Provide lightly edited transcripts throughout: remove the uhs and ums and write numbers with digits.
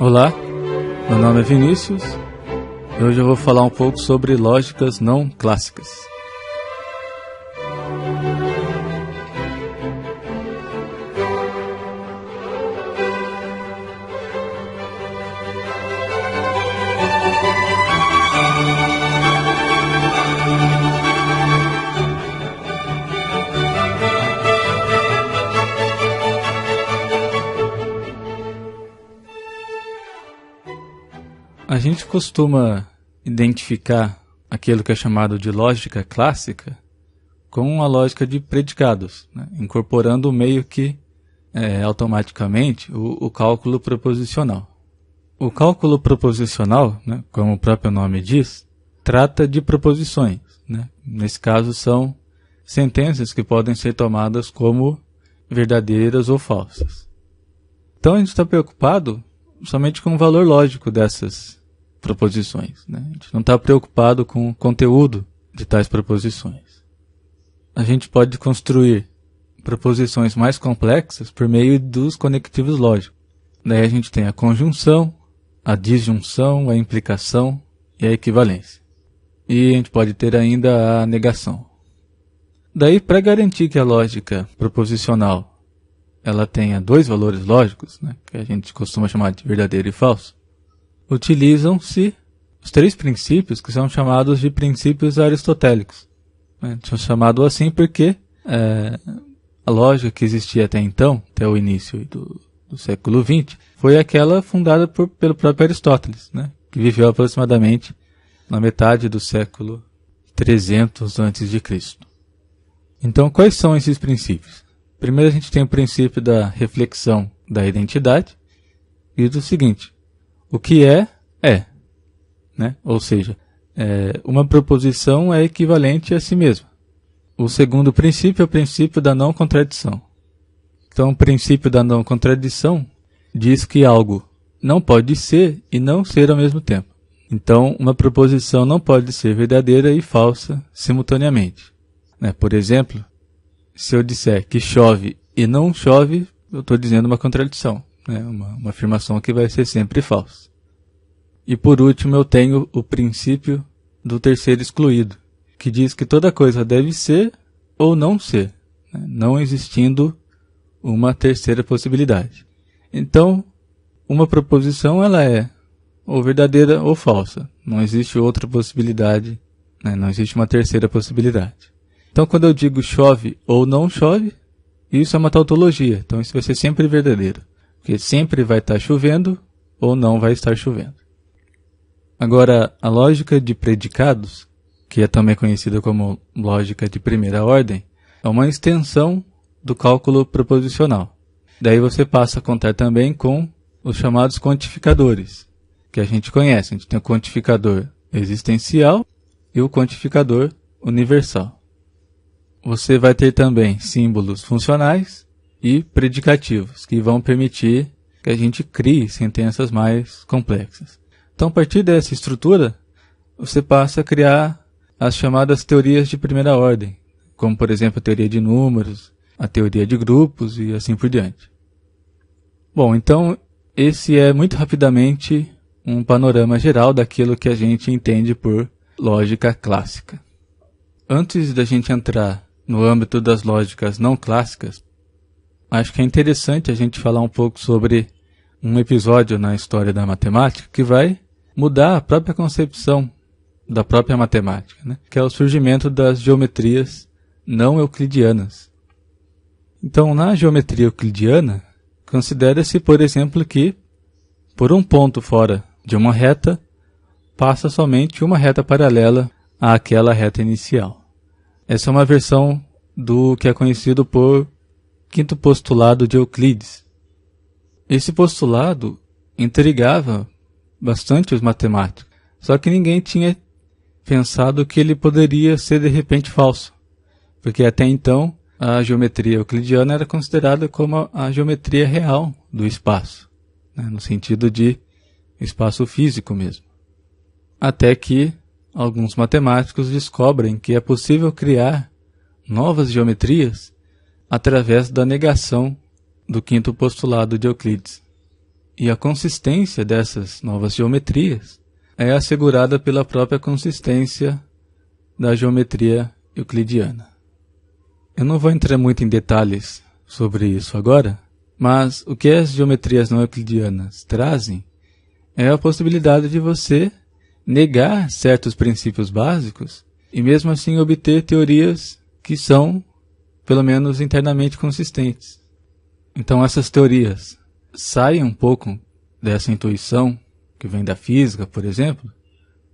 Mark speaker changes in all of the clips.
Speaker 1: Olá, meu nome é Vinícius e hoje eu vou falar um pouco sobre lógicas não clássicas. A gente costuma identificar aquilo que é chamado de lógica clássica com a lógica de predicados, né? Incorporando meio que automaticamente o cálculo proposicional. O cálculo proposicional, né, como o próprio nome diz, trata de proposições, né? Nesse caso são sentenças que podem ser tomadas como verdadeiras ou falsas. Então a gente está preocupado somente com o valor lógico dessas proposições, né? A gente não está preocupado com o conteúdo de tais proposições. A gente pode construir proposições mais complexas por meio dos conectivos lógicos. Daí a gente tem a conjunção, a disjunção, a implicação e a equivalência. E a gente pode ter ainda a negação. Daí, para garantir que a lógica proposicional ela tenha dois valores lógicos, né, que a gente costuma chamar de verdadeiro e falso, utilizam-se os três princípios que são chamados de princípios aristotélicos. São chamados assim porque a lógica que existia até então, até o início do século XX, foi aquela fundada pelo próprio Aristóteles, né, que viveu aproximadamente na metade do século 300 a.C. Então, quais são esses princípios? Primeiro a gente tem o princípio da reflexão da identidade e do seguinte: o que é, né? Ou seja, uma proposição é equivalente a si mesma. O segundo princípio é o princípio da não contradição. Então, o princípio da não contradição diz que algo não pode ser e não ser ao mesmo tempo. Então, uma proposição não pode ser verdadeira e falsa simultaneamente, né? Por exemplo, se eu disser que chove e não chove, eu estou dizendo uma contradição, né? Uma afirmação que vai ser sempre falsa. E por último eu tenho o princípio do terceiro excluído, que diz que toda coisa deve ser ou não ser, né? Não existindo uma terceira possibilidade. Então, uma proposição ela é ou verdadeira ou falsa. Não existe outra possibilidade, né? Não existe uma terceira possibilidade. Então, quando eu digo chove ou não chove, isso é uma tautologia. Então, isso vai ser sempre verdadeiro. Porque sempre vai estar chovendo ou não vai estar chovendo. Agora, a lógica de predicados, que é também conhecida como lógica de primeira ordem, é uma extensão do cálculo proposicional. Daí você passa a contar também com os chamados quantificadores, que a gente conhece. A gente tem o quantificador existencial e o quantificador universal. Você vai ter também símbolos funcionais e predicativos, que vão permitir que a gente crie sentenças mais complexas. Então, a partir dessa estrutura, você passa a criar as chamadas teorias de primeira ordem, como, por exemplo, a teoria de números, a teoria de grupos e assim por diante. Bom, então, esse é muito rapidamente um panorama geral daquilo que a gente entende por lógica clássica. Antes da gente entrar no âmbito das lógicas não clássicas, acho que é interessante a gente falar um pouco sobre um episódio na história da matemática que vai mudar a própria concepção da própria matemática, né? Que é o surgimento das geometrias não euclidianas. Então, na geometria euclidiana, considera-se, por exemplo, que por um ponto fora de uma reta, passa somente uma reta paralela àquela reta inicial. Essa é uma versão do que é conhecido por quinto postulado de Euclides. Esse postulado intrigava bastante os matemáticos, só que ninguém tinha pensado que ele poderia ser de repente falso, porque até então a geometria euclidiana era considerada como a geometria real do espaço, né, no sentido de espaço físico mesmo. Até que alguns matemáticos descobrem que é possível criar novas geometrias através da negação do quinto postulado de Euclides. E a consistência dessas novas geometrias é assegurada pela própria consistência da geometria euclidiana. Eu não vou entrar muito em detalhes sobre isso agora, mas o que as geometrias não euclidianas trazem é a possibilidade de você negar certos princípios básicos e mesmo assim obter teorias que são, pelo menos internamente, consistentes. Então essas teorias saem um pouco dessa intuição que vem da física, por exemplo,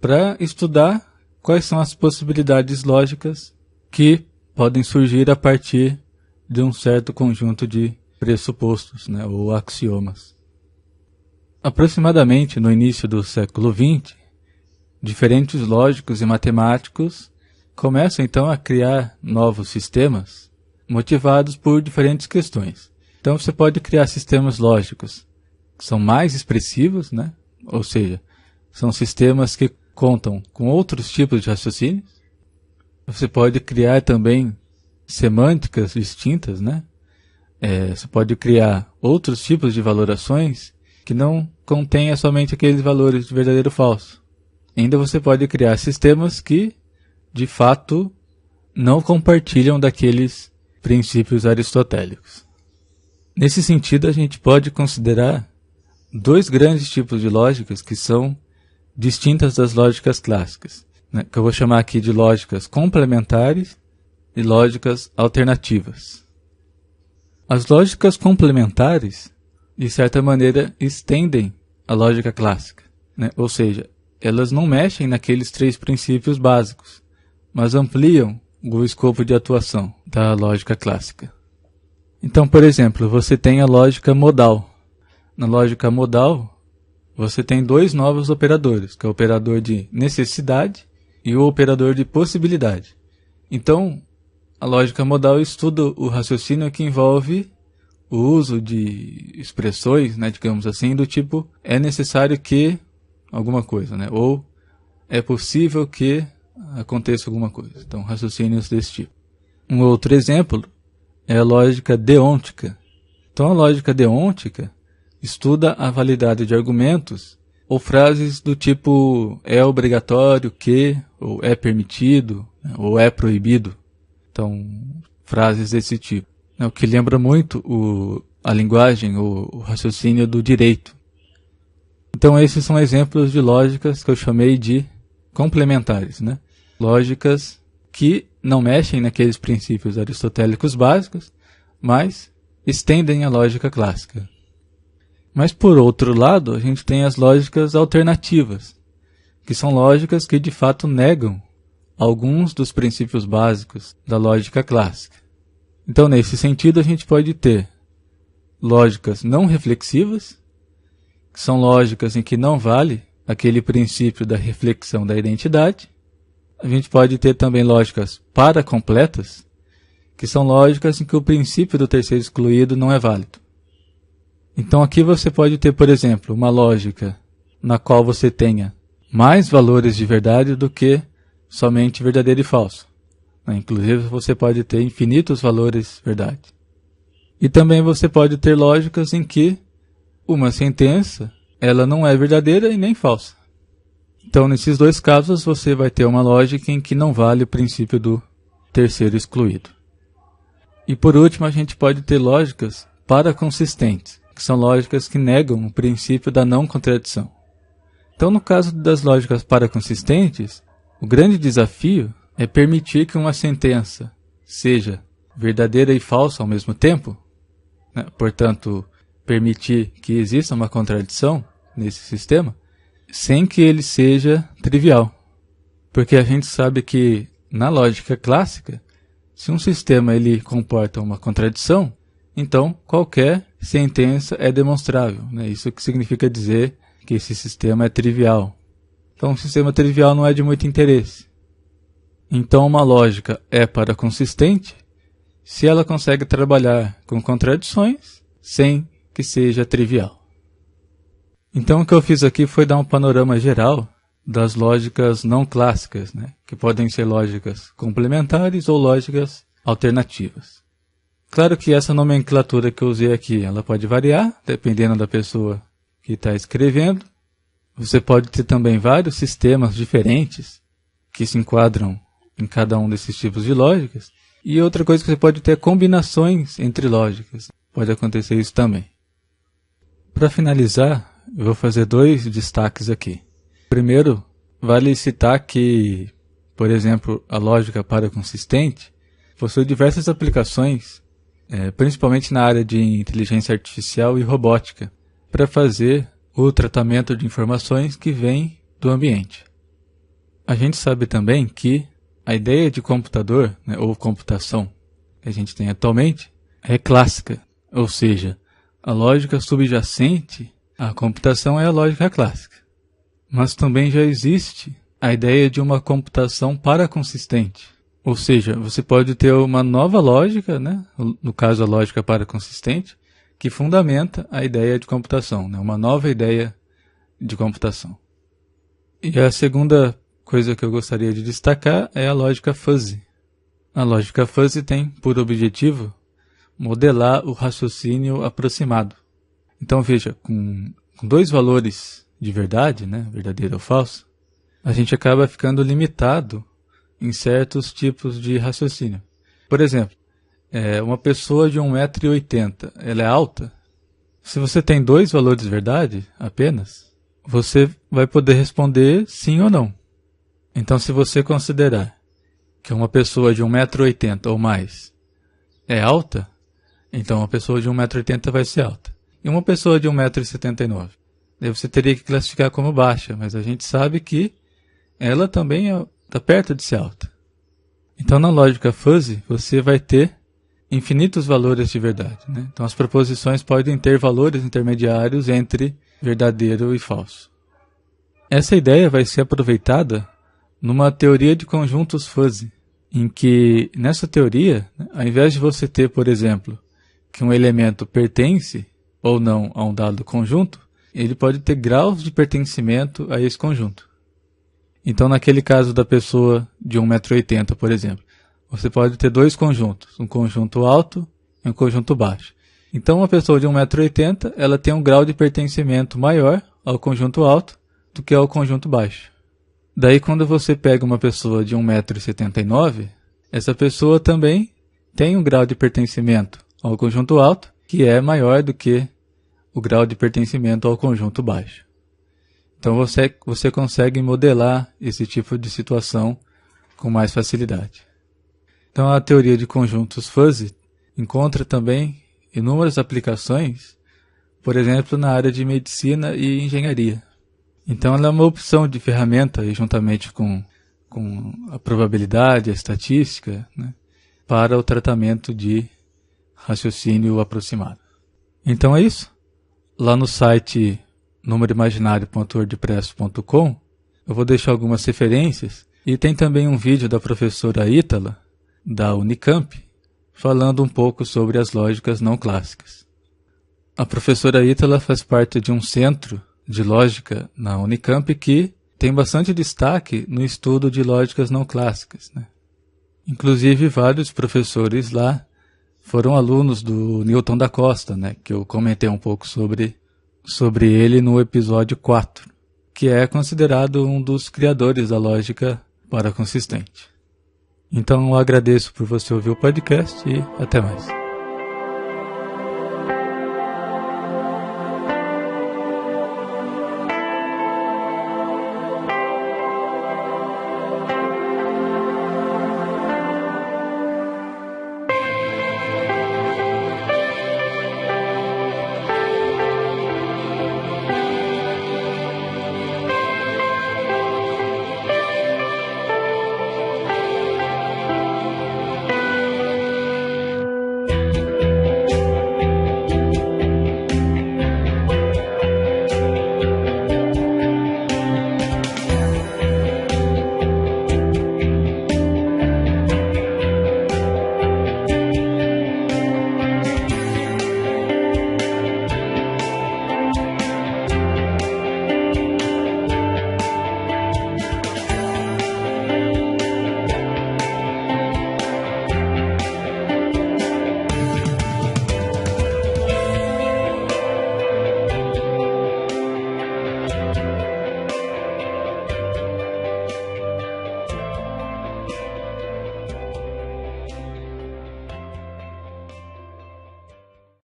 Speaker 1: para estudar quais são as possibilidades lógicas que podem surgir a partir de um certo conjunto de pressupostos, né, ou axiomas. Aproximadamente no início do século XX, diferentes lógicos e matemáticos começam então a criar novos sistemas motivados por diferentes questões. Então você pode criar sistemas lógicos que são mais expressivos, né? Ou seja, são sistemas que contam com outros tipos de raciocínios. Você pode criar também semânticas distintas, né? Você pode criar outros tipos de valorações que não contenha somente aqueles valores de verdadeiro ou falso. Ainda você pode criar sistemas que, de fato, não compartilham daqueles princípios aristotélicos. Nesse sentido, a gente pode considerar dois grandes tipos de lógicas que são distintas das lógicas clássicas, né, que eu vou chamar aqui de lógicas complementares e lógicas alternativas. As lógicas complementares, de certa maneira, estendem a lógica clássica, né? Ou seja, elas não mexem naqueles três princípios básicos, mas ampliam o escopo de atuação da lógica clássica. Então, por exemplo, você tem a lógica modal. Na lógica modal, você tem dois novos operadores, que é o operador de necessidade e o operador de possibilidade. Então, a lógica modal estuda o raciocínio que envolve o uso de expressões, né, digamos assim, do tipo é necessário que alguma coisa, né, ou é possível que aconteça alguma coisa. Então, raciocínios desse tipo. Um outro exemplo é a lógica deôntica. Então, a lógica deôntica estuda a validade de argumentos ou frases do tipo é obrigatório que, ou é permitido, né, ou é proibido. Então, frases desse tipo. O que lembra muito a linguagem, o raciocínio do direito. Então, esses são exemplos de lógicas que eu chamei de complementares, né? Lógicas que não mexem naqueles princípios aristotélicos básicos, mas estendem a lógica clássica. Mas, por outro lado, a gente tem as lógicas alternativas, que são lógicas que, de fato, negam alguns dos princípios básicos da lógica clássica. Então, nesse sentido, a gente pode ter lógicas não reflexivas, que são lógicas em que não vale aquele princípio da reflexão da identidade. A gente pode ter também lógicas paracompletas, que são lógicas em que o princípio do terceiro excluído não é válido. Então, aqui você pode ter, por exemplo, uma lógica na qual você tenha mais valores de verdade do que somente verdadeiro e falso. Inclusive, você pode ter infinitos valores verdade. E também você pode ter lógicas em que uma sentença ela não é verdadeira e nem falsa. Então, nesses dois casos, você vai ter uma lógica em que não vale o princípio do terceiro excluído. E por último, a gente pode ter lógicas paraconsistentes, que são lógicas que negam o princípio da não contradição. Então, no caso das lógicas paraconsistentes, o grande desafio é permitir que uma sentença seja verdadeira e falsa ao mesmo tempo, né? Portanto, permitir que exista uma contradição nesse sistema, sem que ele seja trivial. Porque a gente sabe que, na lógica clássica, se um sistema ele comporta uma contradição, então qualquer sentença é demonstrável, né? Isso que significa dizer que esse sistema é trivial. Então, um sistema trivial não é de muito interesse. Então, uma lógica é paraconsistente se ela consegue trabalhar com contradições sem que seja trivial. Então, o que eu fiz aqui foi dar um panorama geral das lógicas não clássicas, né? Que podem ser lógicas complementares ou lógicas alternativas. Claro que essa nomenclatura que eu usei aqui, ela pode variar, dependendo da pessoa que está escrevendo. Você pode ter também vários sistemas diferentes que se enquadram em cada um desses tipos de lógicas. E outra coisa que você pode ter é combinações entre lógicas. Pode acontecer isso também. Para finalizar, eu vou fazer 2 destaques aqui. Primeiro, vale citar que, por exemplo, a lógica paraconsistente possui diversas aplicações, principalmente na área de inteligência artificial e robótica, para fazer o tratamento de informações que vêm do ambiente. A gente sabe também que a ideia de computador, ou computação, que a gente tem atualmente, é clássica, ou seja, a lógica subjacente à computação é a lógica clássica. Mas também já existe a ideia de uma computação paraconsistente, ou seja, você pode ter uma nova lógica, no caso a lógica paraconsistente, que fundamenta a ideia de computação, uma nova ideia de computação. E a segunda coisa que eu gostaria de destacar é a lógica fuzzy. A lógica fuzzy tem por objetivo modelar o raciocínio aproximado. Então veja, com 2 valores de verdade, verdadeiro ou falso, a gente acaba ficando limitado em certos tipos de raciocínio. Por exemplo, uma pessoa de 1,80 m, ela é alta? Se você tem 2 valores de verdade apenas, você vai poder responder sim ou não. Então, se você considerar que uma pessoa de 1,80 m ou mais é alta, então uma pessoa de 1,80 m vai ser alta. E uma pessoa de 1,79 m, daí você teria que classificar como baixa, mas a gente sabe que ela também está perto de ser alta. Então, na lógica fuzzy, você vai ter infinitos valores de verdade. Então, as proposições podem ter valores intermediários entre verdadeiro e falso. Essa ideia vai ser aproveitada numa teoria de conjuntos fuzzy, em que, nessa teoria, ao invés de você ter, por exemplo, que um elemento pertence ou não a um dado conjunto, ele pode ter graus de pertencimento a esse conjunto. Então, naquele caso da pessoa de 1,80 m, por exemplo, você pode ter 2 conjuntos, um conjunto alto e um conjunto baixo. Então, uma pessoa de 1,80 m, ela tem um grau de pertencimento maior ao conjunto alto do que ao conjunto baixo. Daí, quando você pega uma pessoa de 1,79 m, essa pessoa também tem um grau de pertencimento ao conjunto alto, que é maior do que o grau de pertencimento ao conjunto baixo. Então, você consegue modelar esse tipo de situação com mais facilidade. Então, a teoria de conjuntos fuzzy encontra também inúmeras aplicações, por exemplo, na área de medicina e engenharia. Então, ela é uma opção de ferramenta, e juntamente com a probabilidade, a estatística, para o tratamento de raciocínio aproximado. Então é isso. Lá no site numeroimaginário.wordpress.com eu vou deixar algumas referências e tem também um vídeo da professora Ítala, da Unicamp, falando um pouco sobre as lógicas não clássicas. A professora Ítala faz parte de um centro de lógica na Unicamp que tem bastante destaque no estudo de lógicas não clássicas. Inclusive, vários professores lá foram alunos do Newton da Costa, que eu comentei um pouco sobre ele no episódio 4, que é considerado um dos criadores da lógica paraconsistente. Então, eu agradeço por você ouvir o podcast e até mais.